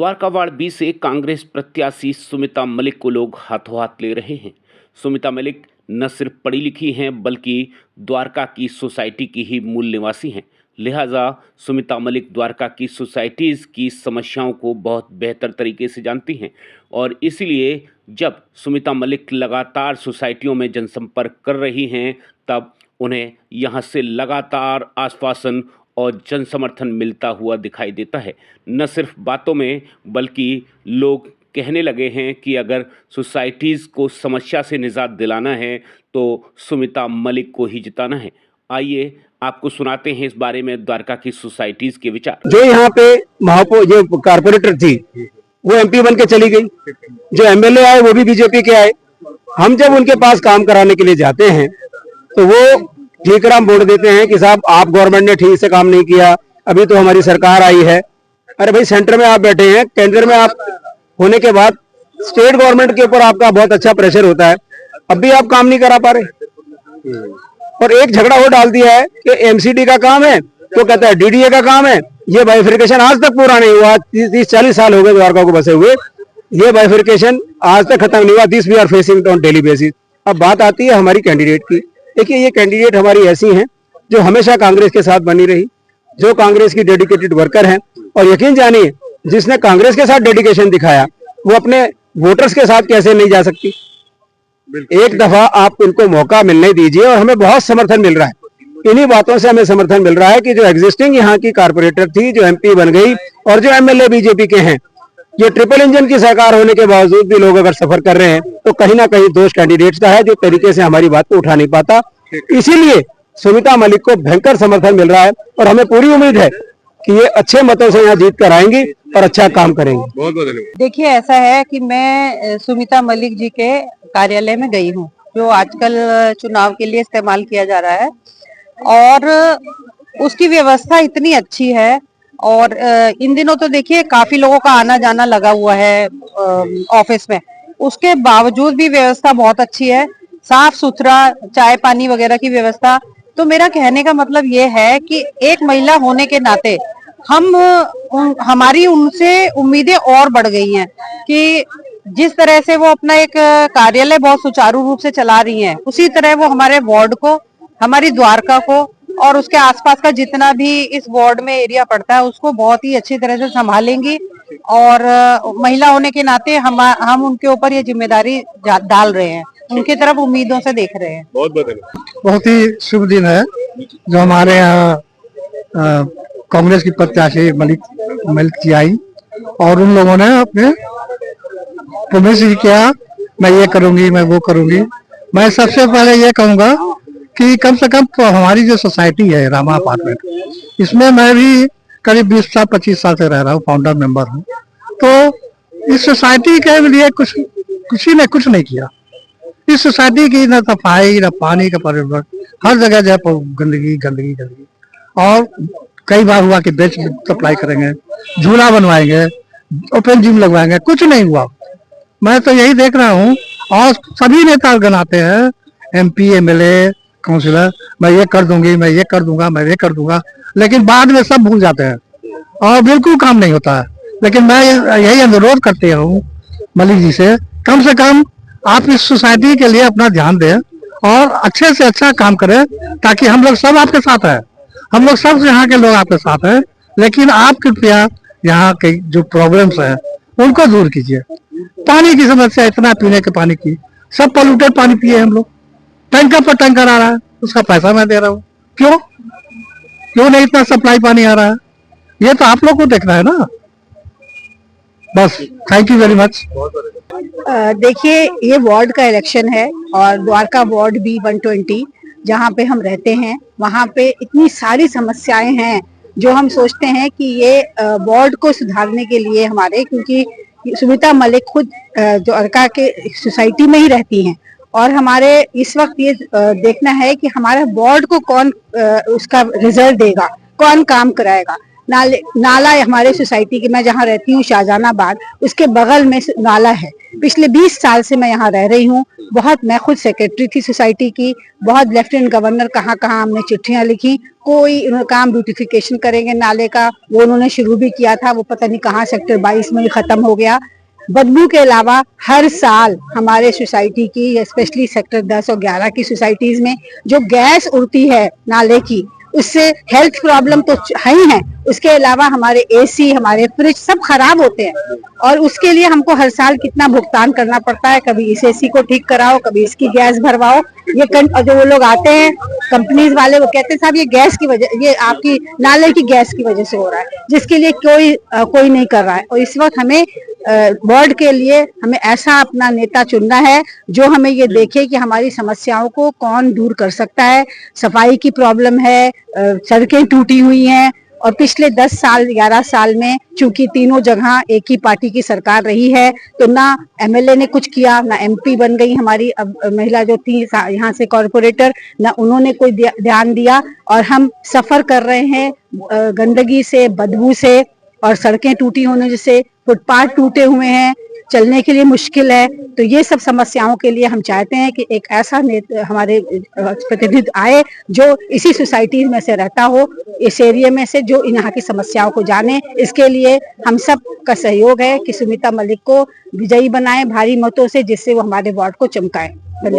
Dwarka ward 20 से कांग्रेस प्रत्याशी सुमिता मलिक को लोग हाथों हाथ ले रहे हैं। सुमिता मलिक न सिर्फ पढ़ी लिखी हैं बल्कि द्वारका की सोसाइटी की ही मूल निवासी हैं। लिहाजा सुमिता मलिक द्वारका की सोसाइटीज़ की समस्याओं को बहुत बेहतर तरीके से जानती हैं और इसलिए जब सुमिता मलिक लगातार सोसाइटियों में जनसंपर्क कर रही हैं तब उन्हें यहाँ से लगातार आश्वासन और जन समर्थन मिलता हुआ दिखाई देता है। न सिर्फ बातों में बल्कि लोग कहने लगे हैं कि अगर सोसाइटीज़ को समस्या से निजात दिलाना है तो सुमिता मलिक को ही जिताना है। आइए आपको सुनाते हैं इस बारे में द्वारका की सोसाइटीज़ के विचार। जो यहाँ पे जो कारपोरेटर थी वो एमपी बन के चली गई, जो एमएलए आए वो भी बीजेपी के आए। हम जब उनके पास काम कराने के लिए जाते हैं तो वो ठीकराम बोल देते हैं कि साहब आप गवर्नमेंट ने ठीक से काम नहीं किया, अभी तो हमारी सरकार आई है। अरे भाई, सेंटर में आप बैठे हैं, केंद्र में आप होने के बाद स्टेट गवर्नमेंट के ऊपर आपका बहुत अच्छा प्रेशर होता है, अब भी आप काम नहीं करा पा रहे। और एक झगड़ा वो डाल दिया है कि एमसीडी का काम है तो कहता है डीडीए का काम है। ये बाइफिकेशन आज तक पूरा नहीं हुआ। 30-40 साल हो गए द्वारका को बसे हुए, ये बाइफिकेशन आज तक खत्म नहीं हुआ। This we are facing on daily basis. अब बात आती है हमारी कैंडिडेट की। देखिए, ये कैंडिडेट हमारी ऐसी हैं जो हमेशा कांग्रेस के साथ बनी रही, जो कांग्रेस की डेडिकेटेड वर्कर हैं। और यकीन जानिए, जिसने कांग्रेस के साथ डेडिकेशन दिखाया वो अपने वोटर्स के साथ कैसे नहीं जा सकती। एक दफा आप उनको मौका मिलने दीजिए और हमें बहुत समर्थन मिल रहा है। इन्हीं बातों से हमें समर्थन मिल रहा है कि जो एग्जिस्टिंग यहाँ की कारपोरेटर थी, जो एमपी बन गई, और जो एमएलए बीजेपी के हैं, ये ट्रिपल इंजन की सरकार होने के बावजूद भी लोग अगर सफर कर रहे हैं तो कहीं ना कहीं दोष कैंडिडेट्स का है जो तरीके से हमारी बात को उठा नहीं पाता। इसीलिए सुमिता मलिक को भयंकर समर्थन मिल रहा है और हमें पूरी उम्मीद है कि ये अच्छे मतों से यहाँ जीत कर आएंगी और अच्छा काम करेंगे। बहुत बहुत धन्यवाद। देखिए, ऐसा है कि मैं सुमिता मलिक जी के कार्यालय में गई हूँ, जो आजकल चुनाव के लिए इस्तेमाल किया जा रहा है, और उसकी व्यवस्था इतनी अच्छी है। और इन दिनों तो देखिए काफी लोगों का आना जाना लगा हुआ है ऑफिस में, उसके बावजूद भी व्यवस्था बहुत अच्छी है, साफ सुथरा, चाय पानी वगैरह की व्यवस्था। तो मेरा कहने का मतलब ये है कि एक महिला होने के नाते हमारी उनसे उम्मीदें और बढ़ गई हैं कि जिस तरह से वो अपना एक कार्यालय बहुत सुचारू रूप से चला रही हैं, उसी तरह वो हमारे वार्ड को, हमारी द्वारका को और उसके आसपास का जितना भी इस वार्ड में एरिया पड़ता है उसको बहुत ही अच्छी तरह से संभालेंगी। और महिला होने के नाते हम उनके ऊपर ये जिम्मेदारी डाल रहे हैं, उनकी तरफ उम्मीदों से देख रहे हैं। बहुत ही शुभ दिन है जो हमारे यहाँ कांग्रेस की प्रत्याशी मलिक जी आई और उन लोगों ने अपने प्रॉमिस किया, मैं ये करूंगी, मैं वो करूंगी। मैं सबसे पहले ये कहूंगा कि कम से कम तो हमारी जो सोसाइटी है रामा अपार्टमेंट, इसमें मैं भी करीब 20-25 साल से रह रहा हूँ, फाउंडर मेंबर हूँ। तो इस सोसाइटी के लिए किसी ने कुछ नहीं किया। इस सोसाइटी की न सफाई, न पानी का परिवर्तन, हर जगह जो है गंदगी गंदगी गंदगी। और कई बार हुआ कि बेच सप्लाई करेंगे, झूला बनवाएंगे, ओपन जिम लगवाएंगे, कुछ नहीं हुआ। मैं तो यही देख रहा हूँ और सभी नेता गनाते हैं, एमपी, एमएलए, काउंसिलर, मैं ये कर दूंगी, मैं ये कर दूंगा, मैं ये कर दूंगा, लेकिन बाद में सब भूल जाते हैं और बिल्कुल काम नहीं होता है। लेकिन मैं यही अनुरोध करते हूँ मलिक जी से कम आप इस सोसाइटी के लिए अपना ध्यान दें और अच्छे से अच्छा काम करें, ताकि हम लोग सब आपके साथ हैं, हम लोग सब यहाँ के लोग आपके साथ हैं। लेकिन आप कृपया यहाँ के जो प्रॉब्लम्स हैं उनको दूर कीजिए। पानी की समस्या, इतना पीने के पानी की, सब पोल्यूटेड पानी पिए हम लोग, टैंकर पर टैंकर आ रहा है, उसका पैसा मैं दे रहा हूँ, क्यों नहीं इतना सप्लाई पानी आ रहा है? ये तो आप लोग को देखना है ना। बस, थैंक यू वेरी मच। देखिए, ये वार्ड का इलेक्शन है और द्वारका वार्ड बी 120 जहाँ पे हम रहते हैं, वहाँ पे इतनी सारी समस्याएं हैं जो हम सोचते हैं कि ये वार्ड को सुधारने के लिए हमारे, क्योंकि सुमिता मलिक खुद द्वारका के सोसाइटी में ही रहती हैं और हमारे इस वक्त ये देखना है कि हमारे वार्ड को कौन उसका रिजल्ट देगा, कौन काम कराएगा। नाला हमारे सोसाइटी की, मैं जहाँ रहती हूँ शाहजहानाबाद, उसके बगल में नाला है। पिछले 20 साल से मैं यहाँ रह रही हूँ। बहुत, मैं खुद सेक्रेटरी थी सोसाइटी की, बहुत लेफ्टिनेंट गवर्नर कहाँ हमने चिट्ठियां लिखी, कोई काम ब्यूटिफिकेशन करेंगे नाले का, वो उन्होंने शुरू भी किया था, वो पता नहीं कहाँ सेक्टर 22 में ही खत्म हो गया। बदबू के अलावा हर साल हमारे सोसाइटी की, स्पेशली सेक्टर 10 और 11 की सोसाइटीज में जो गैस उड़ती है नाले की, उससे हेल्थ प्रॉब्लम तो है ही है, उसके अलावा हमारे एसी, हमारे फ्रिज सब खराब होते हैं और उसके लिए हमको हर साल कितना भुगतान करना पड़ता है। कभी इस एसी को ठीक कराओ, कभी इसकी गैस भरवाओ। ये जो वो लोग आते हैं कंपनीज वाले, वो कहते हैं साहब ये गैस की वजह, ये आपकी नाले की गैस की वजह से हो रहा है, जिसके लिए कोई नहीं कर रहा है। और इस वक्त हमें वार्ड के लिए हमें ऐसा अपना नेता चुनना है जो हमें ये देखे कि हमारी समस्याओं को कौन दूर कर सकता है। सफाई की प्रॉब्लम है, सड़कें टूटी हुई हैं और पिछले 10 साल 11 साल में चूंकि तीनों जगह एक ही पार्टी की सरकार रही है, तो ना एमएलए ने कुछ किया, ना एमपी बन गई हमारी अब महिला जो थी यहाँ से कॉर्पोरेटर, ना उन्होंने कोई ध्यान दिया और हम सफर कर रहे हैं गंदगी से, बदबू से और सड़कें टूटी होने से, फुटपाथ टूटे हुए हैं, चलने के लिए मुश्किल है। तो ये सब समस्याओं के लिए हम चाहते हैं कि एक ऐसा हमारे प्रतिनिधि आए जो इसी सोसाइटी में से रहता हो, इस एरिया में से, जो यहाँ की समस्याओं को जाने। इसके लिए हम सब का सहयोग है कि सुमिता मलिक को विजयी बनाएं भारी मतों से, जिससे वो हमारे वार्ड को चमकाएं। धन्यवाद।